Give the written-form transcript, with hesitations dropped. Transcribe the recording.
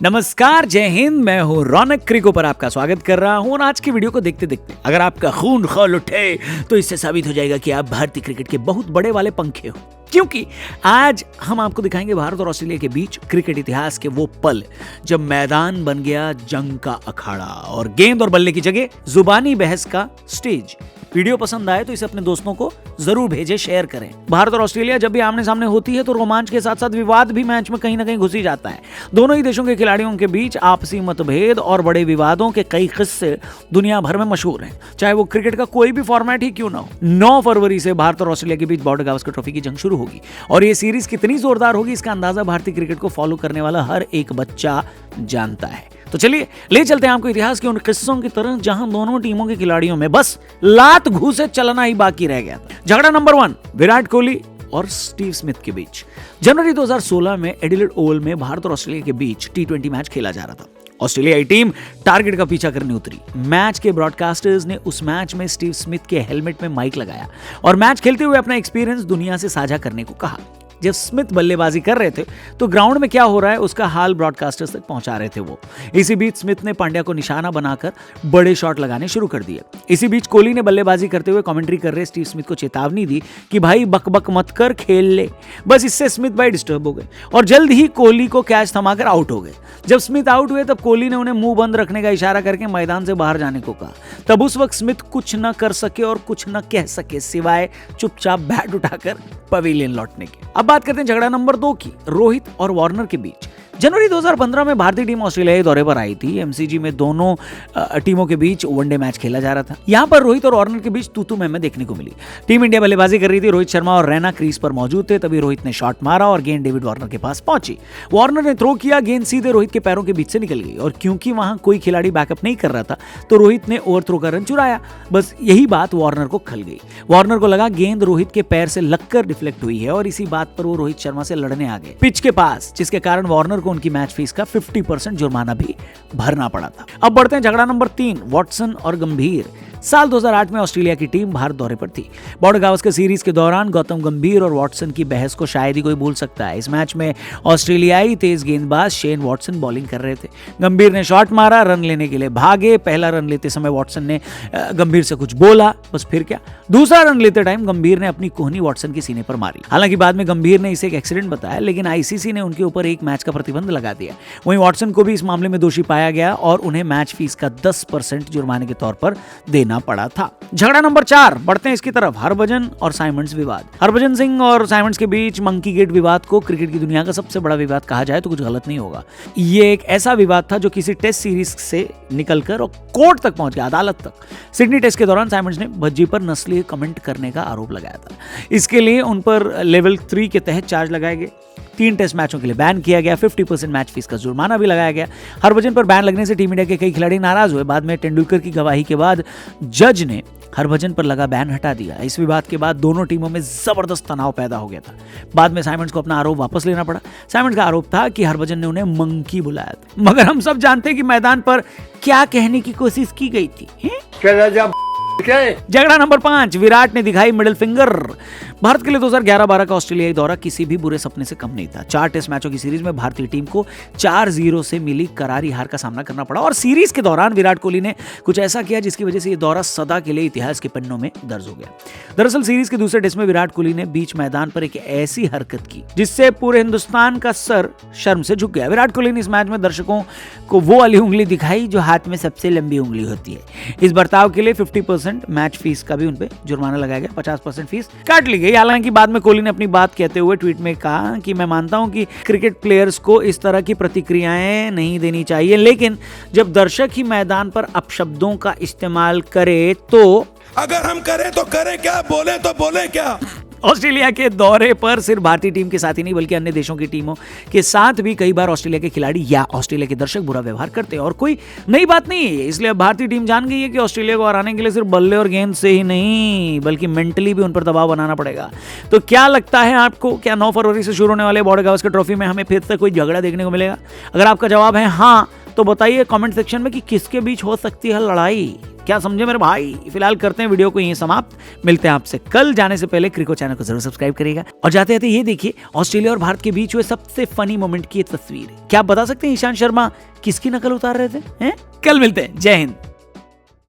नमस्कार, जय हिंद। मैं हूँ रौनक क्रिको पर आपका स्वागत कर रहा हूँ। और आज की वीडियो को देखते देखते अगर आपका खून खौल उठे तो इससे साबित हो जाएगा कि आप भारतीय क्रिकेट के बहुत बड़े वाले पंखे हो, क्योंकि आज हम आपको दिखाएंगे भारत और ऑस्ट्रेलिया के बीच क्रिकेट इतिहास के वो पल जब मैदान बन गया जंग का अखाड़ा और गेंद और बल्ले की जगह जुबानी बहस का स्टेज। वीडियो पसंद आए तो इसे अपने दोस्तों को जरूर भेजें, शेयर करें। भारत और ऑस्ट्रेलिया जब भी आमने सामने होती है तो रोमांच के साथ साथ विवाद भी मैच में कहीं ना कहीं घुस ही जाता है। दोनों ही देशों के खिलाड़ियों के बीच आपसी मतभेद और बड़े विवादों के कई किस्से दुनिया भर में मशहूर हैं, चाहे वो क्रिकेट का कोई भी फॉर्मेट ही क्यों ना हो। 9 फरवरी से भारत और ऑस्ट्रेलिया के बीच बॉर्डर गावस्कर ट्रॉफी की जंग शुरू होगी और ये सीरीज कितनी जोरदार होगी इसका अंदाजा भारतीय क्रिकेट को फॉलो करने वाला हर एक बच्चा जानता है। तो चलिए ले चलते हैं आपको इतिहास के उन किस्सों की तरह जहां दोनों टीमों के खिलाड़ियों में बस लात घूसे चलना ही बाकी रह गया था। झगड़ा नंबर 1, विराट कोहली और स्टीव स्मिथ के बीच। जनवरी 2016 में एडिलेड ओवल में भारत और ऑस्ट्रेलिया के बीच T20 मैच खेला जा रहा था। ऑस्ट्रेलियाई टीम टारगेट का पीछा करने उतरी। मैच के ब्रॉडकास्टर्स ने उस मैच में स्टीव स्मिथ के हेलमेट में माइक लगाया और मैच खेलते हुए अपना एक्सपीरियंस दुनिया से साझा करने को कहा। जब स्मिथ बल्लेबाजी कर रहे थे तो ग्राउंड में क्या हो रहा है उसका हाल ब्रॉडकास्टर्स तक पहुंचा रहे थे वो। इसी बीच स्मिथ ने पांड्या को निशाना बनाकर बड़े शॉट लगाने शुरू कर दिए। इसी बीच कोहली ने बल्लेबाजी करते हुए कमेंट्री कर रहे स्टीव स्मिथ को चेतावनी दी कि भाई बकबक मत कर, खेल ले। बस इससे स्मिथ भाई डिस्टर्ब हो गए और जल्द ही कोहली को कैच थमाकर आउट हो गए। जब स्मिथ आउट हुए तब कोहली ने उन्हें मुंह बंद रखने का इशारा करके मैदान से बाहर जाने को कहा। तब उस वक्त स्मिथ कुछ न कर सके और कुछ न कह सके सिवाय चुपचाप बैट उठाकर पवेलियन लौटने के। अब बात करते हैं झगड़ा नंबर 2 की, रोहित और वार्नर के बीच। जनवरी 2015 में भारतीय टीम ऑस्ट्रेलिया दौरे पर आई थी। एमसीजी में दोनों टीमों के बीच वनडे मैच खेला जा रहा था। यहां पर रोहित और वार्नर के बीच तू मैं देखने को मिली। टीम इंडिया बल्लेबाजी कर रही थी। रोहित शर्मा और रैना क्रीज पर मौजूद थे। तभी रोहित ने शॉट मारा और गेंद डेविड वार्नर के पास पहुंची। वार्नर ने थ्रो किया, गेंद सीधे रोहित के पैरों के बीच से निकल गई और क्योंकि वहां कोई खिलाड़ी बैकअप नहीं कर रहा था तो रोहित ने ओवर थ्रो का रन चुराया। बस यही बात वार्नर को खल गई। वार्नर को लगा गेंद रोहित के पैर से लगकर डिफ्लेक्ट हुई है और इसी बात पर वो रोहित शर्मा से लड़ने आ गए पिच के पास, जिसके कारण वार्नर को उनकी मैच फीस का 50% जुर्माना भी भरना पड़ा था। अब बढ़ते हैं झगड़ा नंबर 3, वॉटसन और गंभीर। साल 2008 में ऑस्ट्रेलिया की टीम भारत दौरे पर थी। बॉर्डर गावस्कर सीरीज के दौरान गौतम गंभीर और वॉटसन की बहस को शायद ही कोई भूल सकता है। इस मैच में ऑस्ट्रेलियाई तेज गेंदबाज शेन वॉटसन बॉलिंग कर रहे थे। गंभीर ने शॉट मारा, रन लेने के लिए भागे। पहला रन लेते समय वॉटसन ने गंभीर से कुछ बोला, बस फिर क्या। दूसरा रन लेते टाइम गंभीर ने अपनी कोहनी वॉटसन के सीने पर मारी। हालांकि बाद में गंभीर ने इसे एक एक्सीडेंट बताया, लेकिन आईसीसी ने उनके ऊपर एक मैच का प्रतिबंध लगा दिया। वहीं वॉटसन को भी इस मामले में दोषी पाया गया और उन्हें मैच फीस का 10% जुर्माने के तौर पर देना पड़ा था। झगड़ा नंबर 4, बढ़ते हैं इसकी तरफ, हरभजन और साइमंड्स विवाद। हरभजन सिंह और साइमंड्स के बीच मंकी गेट विवाद को क्रिकेट की दुनिया का सबसे बड़ा विवाद कहा जाए तो कुछ गलत नहीं होगा। ये एक ऐसा विवाद था जो किसी टेस्ट सीरीज से निकलकर और कोर्ट तक पहुंच गया, अदालत तक। सिडनी टेस्ट के दौरान साइमंड्स ने भज्जी पर नस्लीय कमेंट करने का आरोप लगाया था। इसके लिए उन पर लेवल 3 के तहत चार्ज लगाए गए। 3 टेस्ट मैचों के लिए बैन किया गया। 50% मैच फीस का जुर्माना भी लगाया गया। हरभजन पर बैन लगने से टीम इंडिया के कई खिलाड़ी नाराज हुए। बाद में तेंदुलकर की गवाही के बाद जज ने हरभजन पर लगा बैन हटा दिया। इस विवाद के बाद दोनों टीमों में जबरदस्त तनाव पैदा हो गया था। बाद में साइमंड्स को अपना आरोप वापस लेना पड़ा। साइमंड्स का आरोप था कि हरभजन ने उन्हें मंकी बुलाया था, मगर हम सब जानते हैं कि मैदान पर क्या कहने की कोशिश की गई थी। झगड़ा नंबर 5, विराट ने दिखाई मिडिल फिंगर। भारत के लिए 2011-12 का ऑस्ट्रेलियाई दौरा किसी भी बुरे सपने से कम नहीं था। 4 टेस्ट मैचों की सीरीज में भारतीय टीम को 4-0 से मिली करारी हार का सामना करना पड़ा और सीरीज के दौरान विराट कोहली ने कुछ ऐसा किया जिसकी वजह से यह दौरा सदा के लिए इतिहास के पन्नों में दर्ज हो गया। दरअसल सीरीज के दूसरे टेस्ट में विराट कोहली ने बीच मैदान पर एक ऐसी हरकत की जिससे पूरे हिंदुस्तान का सर शर्म से झुक गया। विराट कोहली ने इस मैच में दर्शकों को वो वाली उंगली दिखाई जो हाथ में सबसे लंबी उंगली होती है। इस बर्ताव के लिए 50% मैच फीस का भी उन पे जुर्माना लगाया गया। 50% फीस काट ली गई। हालांकि बाद में कोहली ने अपनी बात कहते हुए ट्वीट में कहा कि मैं मानता हूं कि क्रिकेट प्लेयर्स को इस तरह की प्रतिक्रियाएं नहीं देनी चाहिए, लेकिन जब दर्शक ही मैदान पर अपशब्दों का इस्तेमाल करे तो अगर हम करें तो करें क्या, बोले तो बोले क्या। ऑस्ट्रेलिया के दौरे पर सिर्फ भारतीय टीम के साथ ही नहीं बल्कि अन्य देशों की टीमों के साथ भी कई बार ऑस्ट्रेलिया के खिलाड़ी या ऑस्ट्रेलिया के दर्शक बुरा व्यवहार करते हैं और कोई नई बात नहीं है। इसलिए अब भारतीय टीम जान गई है कि ऑस्ट्रेलिया को हराने के लिए सिर्फ बल्ले और गेंद से ही नहीं बल्कि मेंटली भी उन पर दबाव बनाना पड़ेगा। तो क्या लगता है आपको, क्या 9 फरवरी से शुरू होने वाले बॉर्डर गावस्कर ट्रॉफी में हमें फिर से कोई झगड़ा देखने को मिलेगा? अगर आपका जवाब है हाँ, तो बताइए कमेंट सेक्शन में कि किसके बीच हो सकती है लड़ाई। क्या समझे मेरे भाई? फिलहाल करते हैं वीडियो को यहीं समाप्त। मिलते हैं आपसे कल। जाने से पहले क्रिको चैनल को जरूर सब्सक्राइब करिएगा। और जाते जाते ये देखिए ऑस्ट्रेलिया और भारत के बीच हुए सबसे फनी मोमेंट की ये तस्वीर। क्या आप बता सकते हैं ईशांत शर्मा किसकी नकल उतार रहे थे? कल मिलते हैं। जय हिंद।